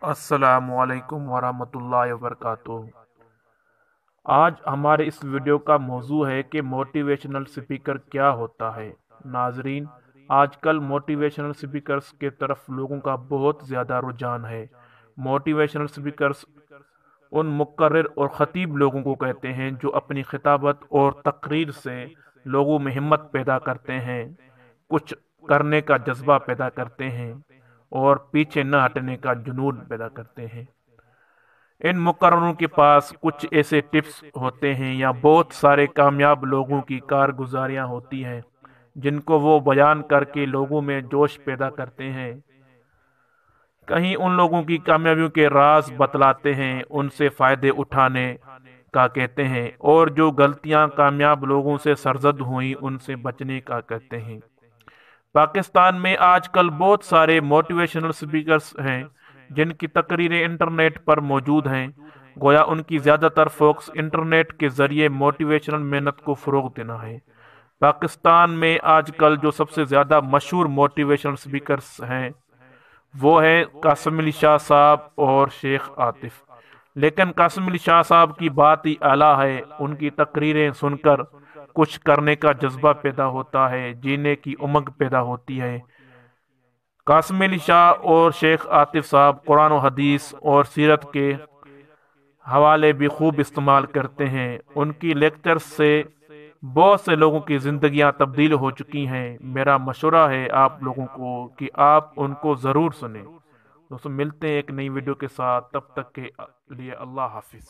अस्सलामुअलैकुम वरहमतुल्लाहि वबरकातुहू। आज हमारे इस वीडियो का मौजू है कि मोटिवेशनल स्पीकर क्या होता है। नाजरीन, आजकल मोटिवेशनल स्पीकर्स के तरफ लोगों का बहुत ज़्यादा रुझान है। मोटिवेशनल स्पीकर्स उन मुकर्रिर और ख़तीब लोगों को कहते हैं जो अपनी खिताबत और तकरीर से लोगों में हिम्मत पैदा करते हैं, कुछ करने का जज्बा पैदा करते हैं और पीछे न हटने का जुनून पैदा करते हैं। इन मुकर्ररों के पास कुछ ऐसे टिप्स होते हैं या बहुत सारे कामयाब लोगों की कारगुजारियां होती हैं जिनको वो बयान करके लोगों में जोश पैदा करते हैं। कहीं उन लोगों की कामयाबियों के राज बतलाते हैं, उनसे फायदे उठाने का कहते हैं, और जो गलतियां कामयाब लोगों से सरजद हुई उनसे बचने का कहते हैं। पाकिस्तान में आजकल बहुत सारे मोटिवेशनल स्पीकर्स हैं जिनकी तकरीरें इंटरनेट पर मौजूद हैं। गोया उनकी ज़्यादातर फोकस इंटरनेट के ज़रिए मोटिवेशनल मेहनत को फ़रोग देना है। पाकिस्तान में आजकल जो सबसे ज़्यादा मशहूर मोटिवेशनल स्पीकर्स हैं वो हैं कासिम अली शाह साहब और शेख आतिफ। लेकिन कासिम अली शाह साहब की बात ही आला है। उनकी तकरीरें सुनकर कुछ करने का जज्बा पैदा होता है, जीने की उमंग पैदा होती है। कासिम अली शाह और शेख आतिफ साहब कुरान और हदीस और सीरत के हवाले भी खूब इस्तेमाल करते हैं। उनकी लेक्चर्स से बहुत से लोगों की जिंदगियां तब्दील हो चुकी हैं। मेरा मशवरा है आप लोगों को कि आप उनको ज़रूर सुने। दोस्तों, मिलते हैं एक नई वीडियो के साथ। तब तक के लिए अल्लाह हाफिज।